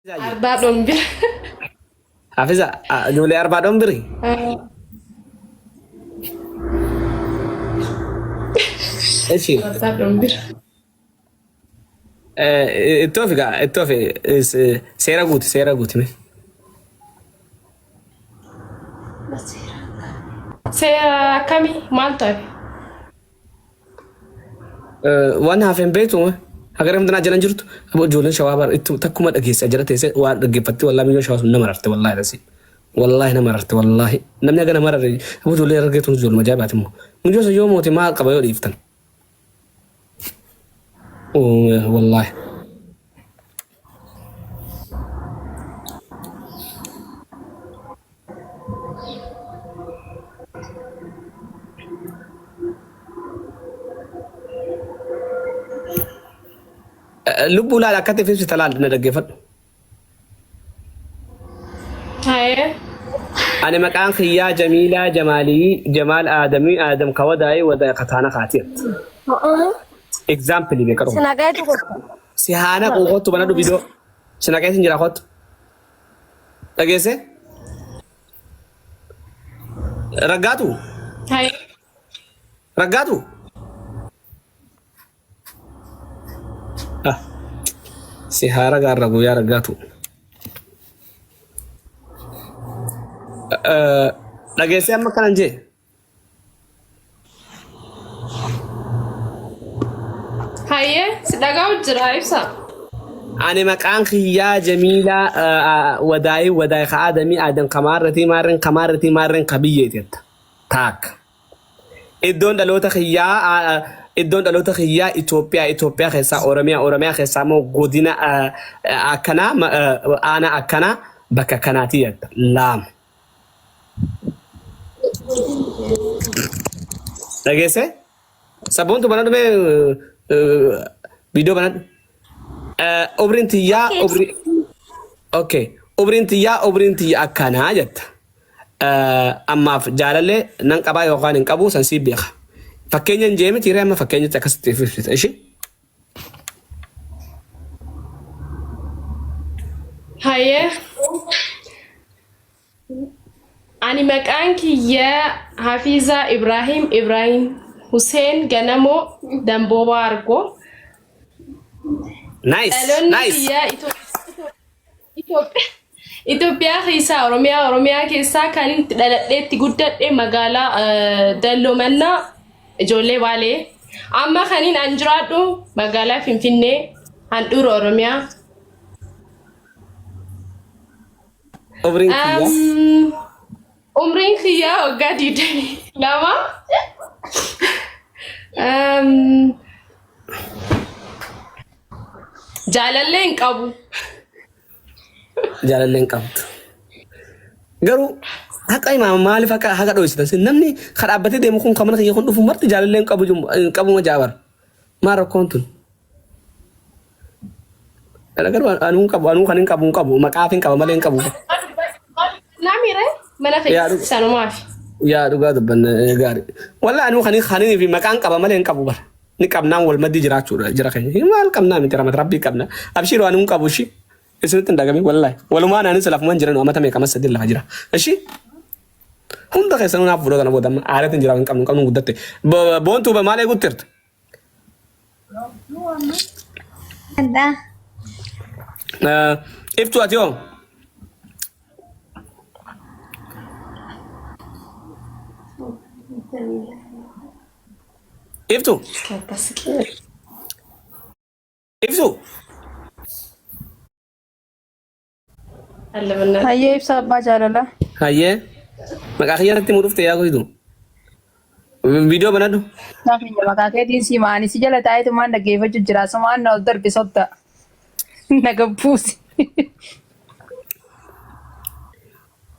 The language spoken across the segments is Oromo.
أربعة دمبر. حافظة جولي 4 دمبري. ايش هي؟ أربعة دمبر. التوفيق سيرا قوتي سيرة كمي مالتر. وانا في بيته هغير مدنا جلان جرت ابو جولن شوابر انتو تكما دغيس اجرت يس وا دغفتي والله ميو شواس نمررت والله راسي والله نمررت والله نمنا غنا مرر ابو جولن رغيتو جول مجابات مو مجوس يوموتي ما قبيو يفتن والله لبو لا كتف في تلال ندغفت هاي. انا مكان خيا جميله جمالي جمال ادمي ادم كوداي ودا قطانا خاتيت اكزامبل بكرو Senagaya tu سيهانا قوتو بنادو فيديو سناكاي سنجرا خط دغيسه رغاتو هاي. رغاتو سيهارا غارغو يا رغاتو دغيسه ما كان جي هاي سدقاو جرايبسا. أنا مكان خيا جميلة وداي خادمي آدم كمارتي مارن قبية تاك إدون دلوتا خيا إثيوبيا خيسا أورميا خيسا مو غودينا أكنا أنا أكنا بكا كناتية لام لقيسه سبون تو بنادو فيديو بنادو obrintiyaa obrintiyaa akkanaa jetta ammaaf jaalallee nan qabaa yookaan hin qabu san sii beeka fakkeenyan jeemi tiiree amma fakkeenyatti akkasitti ibsita ishi هاي. أنا مكان كيا حفيظة إبراهيم حسين جنمو دمبوبا أرجو. nice Itoophiyaa keessaa Oromiyaa keessaa kan dhaladheetti guddadhe magaalaa Dalloomanna ijoollee Baalee. Amma kaniin an jiraadhu magaalaa Finfinnee handhuura Oromiyaa. Umriin kiyyaa waggaa 22. Jaalalleen qabu. Jaalalleen qabdu. Garuu haqa imaama maaliif haqa dho'isitan namni kadhaabbatee deemu kun kamana kiyya kun dhufu marti jaalalleen qabuma jaabar maal rakkoon tun. Garuu anuu kan hin qabu maqaaf hin qaba malee hin qabu. Naamire mana keessa sanumaaf. Yaa dhugaa dubbanna gaarii. Walla anuu kan fi maqaan qaba malee hin qabu bara. Ni qabnaan wal maddi jiraachuudha jira keenya. Maal qabnaa miti ramat rabbii qabna. Abshiiruu anuu qabu ishii. Isinitti hin dhagami wallahi. Walumaan anis lafumaan jiran uummata meeqa masa lafa jira. Ishii. Hunda keessanuu naaf fuudhoo kana booda aareetti hin jira hin qabnu guddatte. Boontuu ba maal eeguutti ada. Iftu ati hoo? Iftu? Hayyee ibsa abbaa jaalala. Hayyee maqaa kiyyaatti muu dhufte yaa goytu viidiyoo banadhu. Naafin maqaa keetiin simaanii si jala taa'eetu maan dhaggeeffachuu jira sumaan na ol darbi sotta na gabbuusi.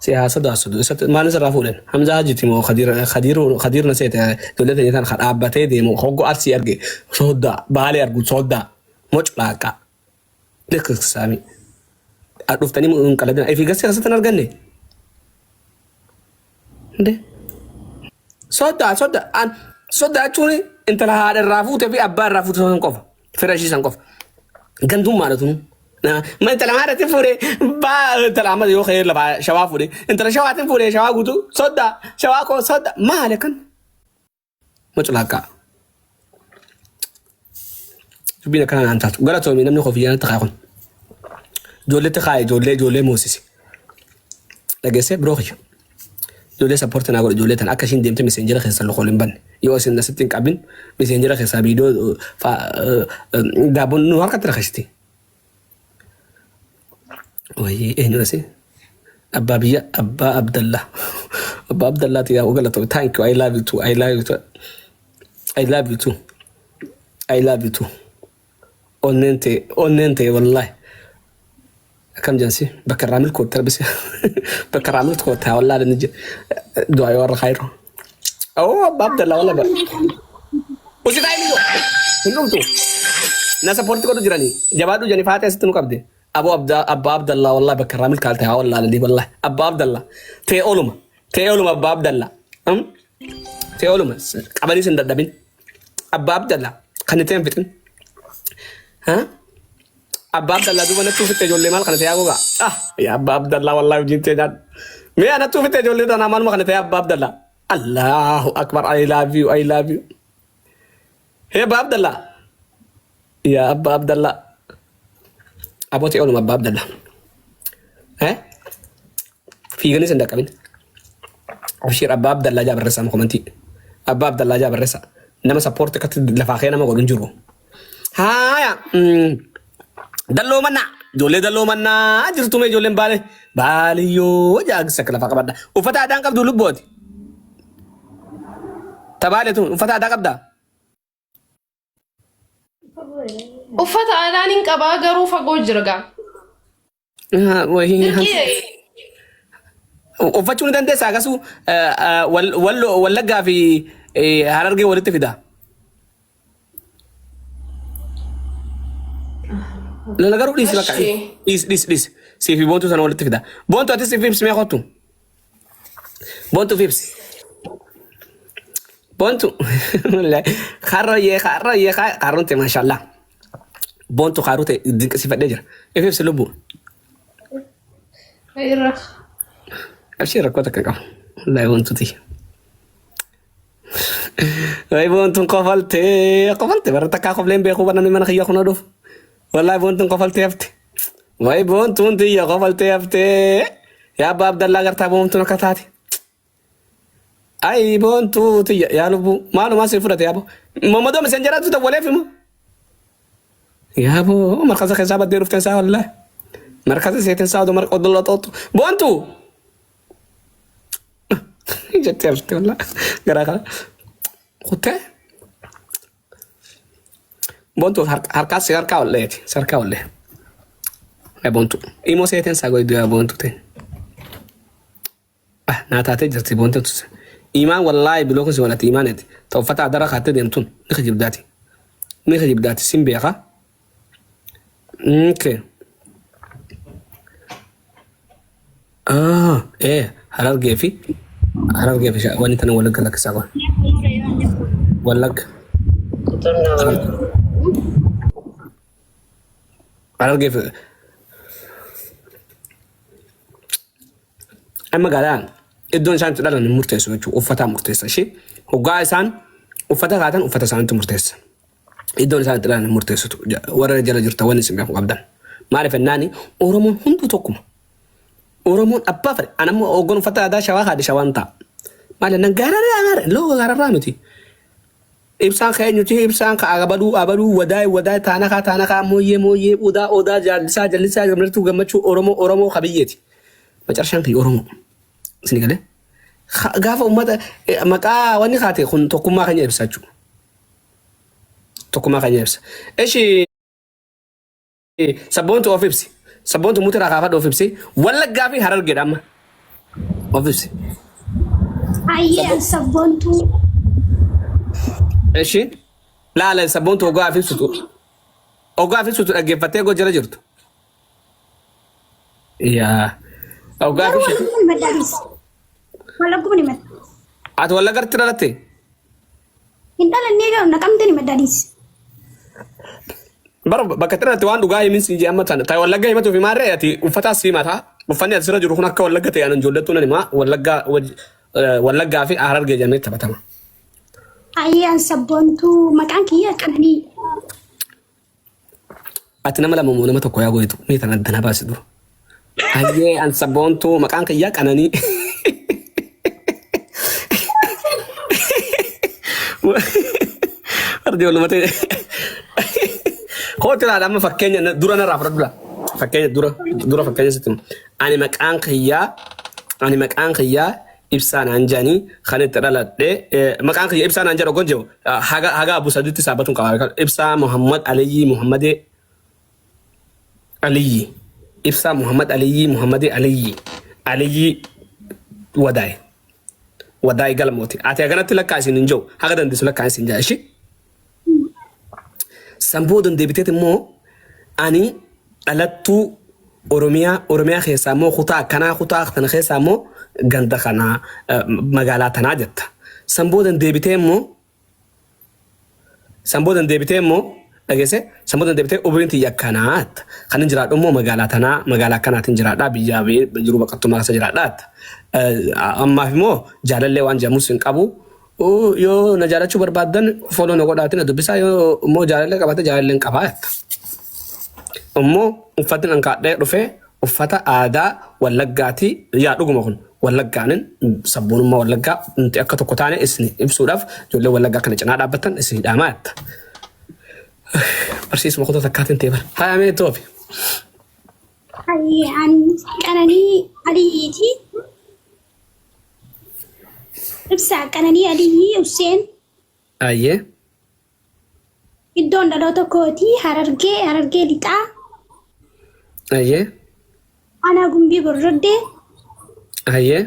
Siyaasa daasudu maalin sirraa fuudhan Hamza Hajiti moo Khadiir na seete dowladda nyaataan dhaabbatee deemu hoggo arsii arge sooddaa baalee argu sooddaa moc dhaaqaa dhiqqisaami dhuftanii hin qaladina ifi gasee akkasitti hin arganne sooddaa jechuun intala haadha irraa fuutee fi abbaa irraa fuute san qofa fira ishii san qofa gandummaadha tunu ما انت لما تفوري با انت لما يو خير لبا شوافوري انت لشوا تفوري شوا غوتو صدا شواكو صدا ما عليك مطلقا بينا كان انت غلطوا من نمني خوفيا تخاون جولة تخاي جولة موسيسي لقيسه بروخي جولة سبورت ناقول جولة تن أكشين ديمت مسنجرة خيسان لخولين بن يوس الناس تين كابين مسنجرة خيسان بيدو فا دابون نوار كتر خشتي وهي إيه نرسي أبا بيا أبا عبد الله أبا عبد الله تيا وقالت thank you I love you too I love you too I love you too I love you too أوننتي والله كم جنسي بكرامل كوتر بس بكرامل كوتر والله نجي دعاء ورا خيره أو عبد الله والله بقى وش تايمينه هنوم تو ناس بورتي كده جراني جوادو جاني فاتح ستنو كبدي أبو عبد الله والله بكرامل كالته والله لدي والله أبو عبد الله تي أولما أبو عبد الله تي أولما قبلي سندبين أبو عبد الله خنتين فتن ها أبا عبد الله دوما نتوفي تجولي مال خنتي أقوى يا أبا عبد الله والله جيت جد مي أنا توفي تجولي ده أنا ما خنتي أبا عبد الله الله أكبر I love you هي أبا عبد الله يا أبا عبد الله أبوتي أولم أبا عبد الله ها في جنس عندك أبين أبشر أبا عبد الله جاب الرسالة مكمنتي أبا عبد الله جاب الرسالة نما سبورت كتد لفاخينا ما قولون جرو هايا دلو منا جولي دلو منا جرتو مي جولي بالي يو جاك سكلا فقبدا وفتا دان قبدو لبوتي تبالتو وفتا دان قبدا وفتا أدانين كبا غرو فقو جرغا وهي وفتشون دان ديسا قاسو ولقا في هرارجي ولدت في ده لا قالوا لي سلك ليس سي في بونتو سنه ولدت في ده بونتو اتسي فيبس ما خطو بونتو فيبس بونتو لا خريه قارنت ما شاء الله بونتو قاروت ديك سي فدجر فيبس لبو خيرخ ابشر كوتك لا بونتو تي اي بونتو قفلت برتك قبلين بيخو بنا من خيا خنا دوف والله بونتو قفلت يفتي واي بونتو انت يا قفلت يفتي يا ابو عبد الله غرتا بونتو نكتاتي اي بونتو تي يا لبو مالو ما سيفرت يا ابو محمد مسنجرات تدولي فيمو يا ابو مركز حساب ديرو في تنسا والله مركز سيتن ساودو مركز الله توتو بونتو جت يفتي والله غراغا خوته بونتو harka sarka walle e bontu imo seten sago idu ya bontu te na ta te jirti bontu iman wallahi biloko si wala imanet to fata dara khate dentun ni khajib dati simbe kha okay harar gefi wani tan wala kala kasago walak harar gefi أما قالان إدون سان تدلنا المرتس وفتا مرتس شيء وقاعد سان وفتا قاتن وفتا سان مرتس إدون سان تدلنا المرتس ورا رجال جرت وين سمعه قبضان ما أعرف الناني أورمون هندو توكم أورمون أبافر أنا مو أقول فتا هذا شواها هذا شوانتا ما لنا قرر لو قرر رامتي إبسان خير إبسان كأبدو وداي تانا مويه ودا جالسا جمرتو جمتشو أورمو خبيتي ما تعرفين في أورمو سنقله غاف أمته مكا واني خاتي خن تقوم خنيه بساتشو تقوم خنيه بس إيش سبون تو أوفيبسي سبون تو متر غافة أوفيبسي ولا غافي هرر جرام أوفيبسي أيه سبون تو إيش لا سبون تو غافي سوتو أو غافي سوتو أجيبته جو جرجرتو يا أو غافي شو ولا قبني مت أت ولا قرت رلتي إنت لنيجا ونكمل تاني مدارس Bara bakka irratti waan dhugaa himin siin jee amma tana. Ta'i wallagga himatu fi maarree ati uffata asii mataa. Uffanni asirra jiru kun akka wallagga ta'e anan ijoollettuu nan himaa wallaggaa fi Harargee jennee taphatama. Ayyaan sabboontuu maqaan kiyya Qananii. Ati nama lama moo nama tokko yaa gooyitu mee tana addana baasi dura. Ayyee an sabboontuu maqaan kiyya Qananii. Ardi wal mate. Hoteela amma fakkeenya dura narraa fudhadhu. Fakkeenya dura fakkeenya sitti. Ani maqaan kiyyaa ibsaan anjani kan itti dhaladhe maqaan kiyya ibsaan anjara gonjo haga Abu Saditti sabatun qaba. Ibsa Muhammad Aliyyi Muhammadee Aliyyi. Ibsa Muhammad Aliyyi Muhammadee Aliyyi wadaay galmooti. Ati aganatti lakkaasin hin jiru. Haga dandeessu lakkaasin jaa ishee. Samboodan deebiteet immoo ani dhalattuu Oromiyaa keessaa immoo kutaa kana keessaa immoo ganda kanaa magaalaa tanaa jetta. Samboodan deebitee immoo dhageesse samboodan deebitee obiriin tiyya akkanaat kan hin jiraadhu immoo magaalaa kanaatiin jiraadhaa biyyaa jiruu baqattummaa keessa jiraadhaat. Ammaaf immoo jaalallee waan jedhamus hin qabu. Yoo na jaalachuu barbaadan follow na godhaatiin dubbisaa yoo immoo jaalallee qabaate jaalallee hin qabaata. Immoo uffatni an kaadhee dhufee uffata aadaa Wallaggaati yaa dhuguma kun Wallaggaanin sabboonummaa Wallaggaa nuti akka tokko taane isin ibsuudhaaf ijoollee Wallaggaa kana cinaa dhaabbatan isin dhaamaatti. Barsiisuma kutaa takkaatiin ta'e bara. Haa amee toofi. Ayyaan Qananii Aliyyiiti. Ibsaa Qananii Aliyyi Hussein. Ayyee. Iddoon dhaloota kootii Harargee lixaa. Ayyee. Ana Gumbii Borroddee. Ayyee.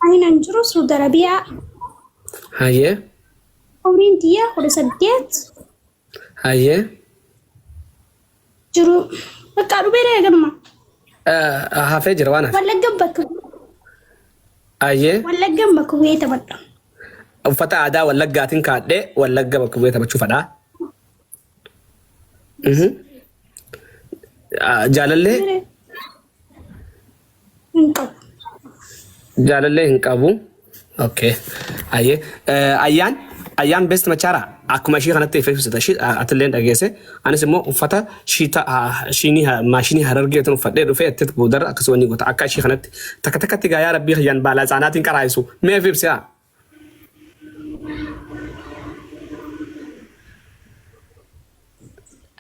Ani nan jiru Saudi Arabiyaa. Ayyee. Umriin tiyya 18. Ayyee. Jiru bakka dhubee galma. Hafee jira waan hafe. Wallagga bakka bu'ee taphadha. Uffata aadaa Wallaggaatiin kaadhee Wallagga bakka bu'ee taphachuu fadhaa. Jaalallee. Jaalallee hin qabu. Okay. Ayyee. Ayyaan best machaara akkuma ishee kanatti ifeessita atillee dhageesse anis immoo uffata maashinii Harargeetiin uffadhee dhufee itti boodarra akkasuma ni goota akka ishee kanatti takkatti gaayaa rabbii hayyaan baalaa isaanaatiin qaraayisu mee ibsiyaa.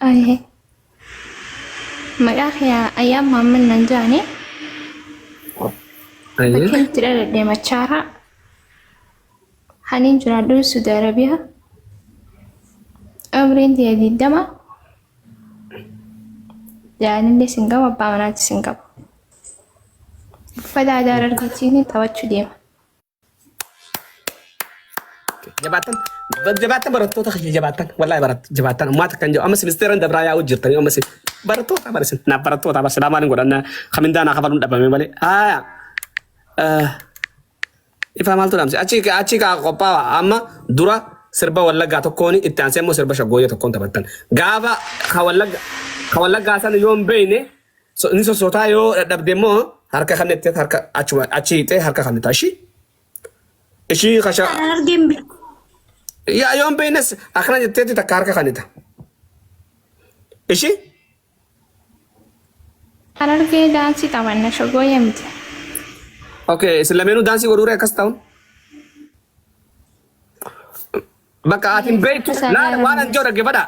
Ayyee. Maqaa kiyyaa Ayyaan Muhammad nan jaani. Bakki itti dhaladhee machaara. Hanin jiraadhu Saudi Arabiyaa. Umriin tiyya 20. Jaalallee sin qabu abbaa manaatti sin qabu. Uffata aadaa Harargeetiin taphachuu deema. Jabaatan barattoota jabaatan wallahi jabaatan uummata kan jiru amma ministeeraan dabraa yaa'u jirtanii amma barattoota barisin naaf barattoota barsiisaa maaliin godhanna kamindaa naa kafaluun dhabame malee. Ifa maaltu dhaamse achi kaa qophaawa amma dura sirba Wallaggaa tokkoon itti aansee immoo sirba Shaggooyyee tokkoon taphattan. Gaafa ka Wallaggaa sana yoo hin beekne inni sosotaa yoo dadhabde immoo harka kannetti harka achi hiixee harka kannetta ishii kasha. Yoo hin beeknes akkana jetteetti takka harka kannetta. Ishii. Harargee daansii taphanna Shaggooyyee miti. Okay, Islamenu dansi godhuure akkas ta'uun. Bakka atiin beektu waan an jiru dhaggeeffadha.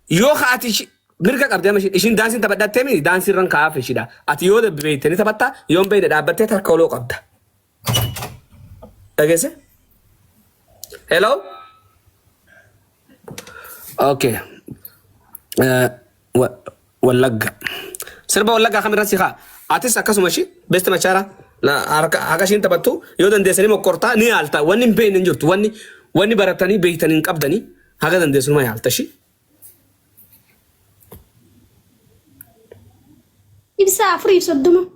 Yoo ati mirga qabdee ishiin daansiin taphadhattee miti daansiin irraan kaa'aaf ishiidha. Ati yoo beektee ni taphatta yoo hin beekne dhaabbattee harka oloo qabda. Dhageesse? Hello? Okay. Wallagga. Sirba Wallaggaa kamirratti haa? Atis akkasuma ishii beesta machaara. Akka ishiin taphattu yoo dandeessanii mokkortaa ni yaalta. Wanni hin beekne hin jirtu. Wanni baratanii beektanii hin qabdanii haga dandeessu numa yaalta ishii. Ibsa 4:30.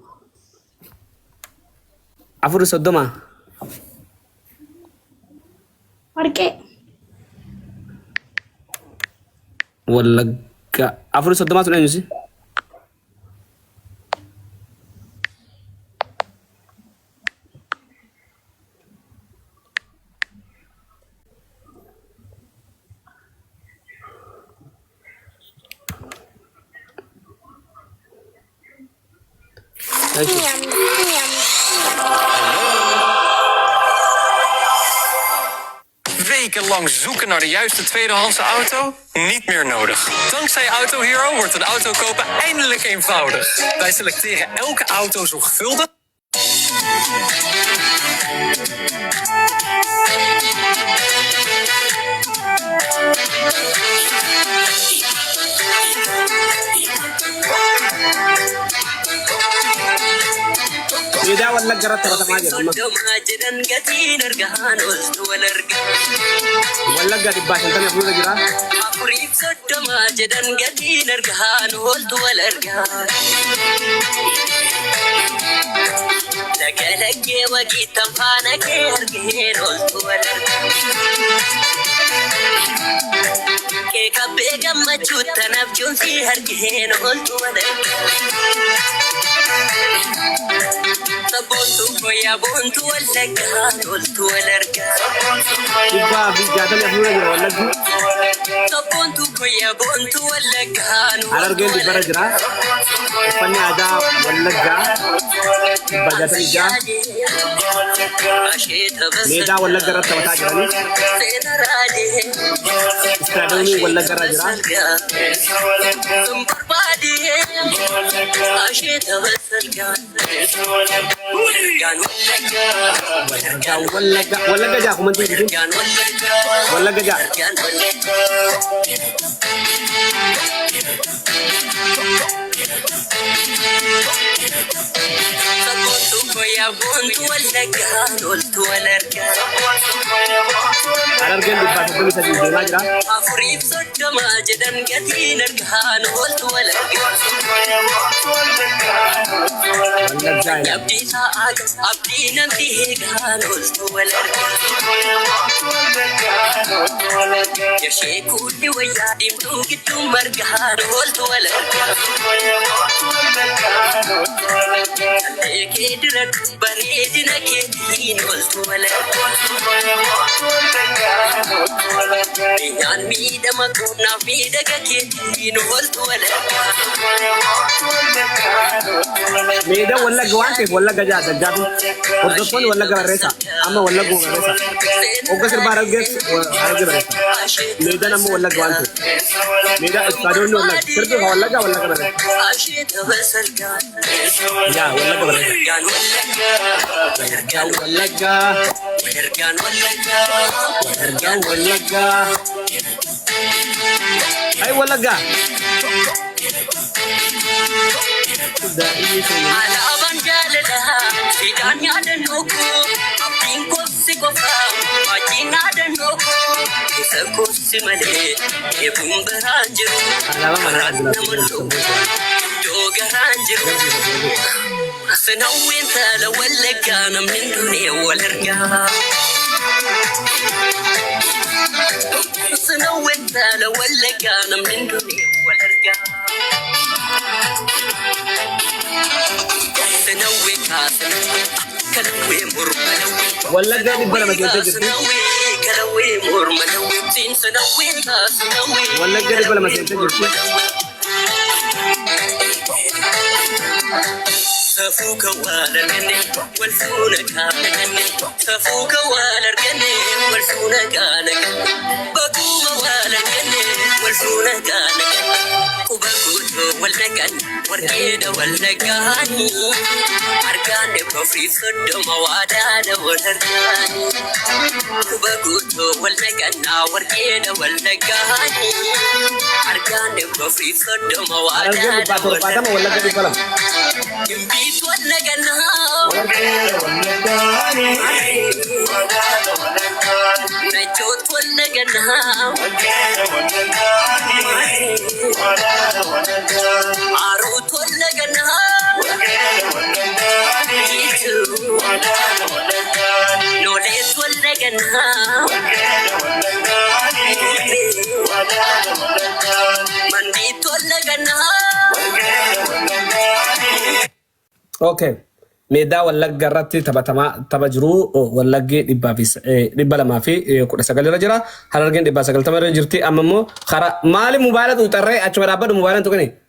4:30. Warqee. أفرو صدمات ولا نسي Wekenlang zoeken naar de juiste tweedehandse auto? Niet meer nodig. Dankzij Auto Hero wordt een auto kopen eindelijk eenvoudig. Wij selecteren elke auto zorgvuldig. إذا ولا جرت ترى ما جرت ولا قاعد يباش أنت يقول لك جرا يبا بيجاتل يقول لك ولا على رجال البرة جرا فني عدا ولا جا بيجاتل جا ميدا ولا جرا تبتا جراني استعدوني ولا جرا جرا ولا جا كم تيجي ولا جا على رجال البرة تقول لك تيجي ما جرا ميدا ولا جوانك ولا جا جابي وقفون ولا جبريسا أما ولا جبريسا وقصر بارجس بارجس ميدا نمو ولا جوانك ميدا استادون ولا كرد ولا جا ولا جبريسا يا ولا جبريسا ولا جا ولا جا أي ولا جا على أبنجال لها سيدان يادنوكو أبين كوسي كوفا ماجين يادنوكو كيسا كوسي ملي يبون برانجرو نمرتو دوغا رانجرو أسنوين تالا ولا كان من دنيا ولا رجال أسنوين تالا ولا كان من دنيا ولا رجال ولا قاعد بلا ما جيت ولا قاعد بلا ما جيت سفوك والرجني والفون كانني سفوك والرجني والفون كانني بقوم والرجني والفون كانني وبقول والرجن ورقيد والرجاني أرجاني بفري صد موادان والرجاني وبقول والرجن ورقيد والرجاني أرجاني بفري صد موادان والرجاني بيت ولا جنها نجوت ولا جنها عروت ولا جنها نوليت ولا جنها منديت اوكي ميدا ولق رتي تبتما تبجرو ولق دبا لما في كل سجل رجرا هرجن دبا سجل تمر جرتي اممو خرا مالي موبايل تطري اتشوا دابا موبايل تكني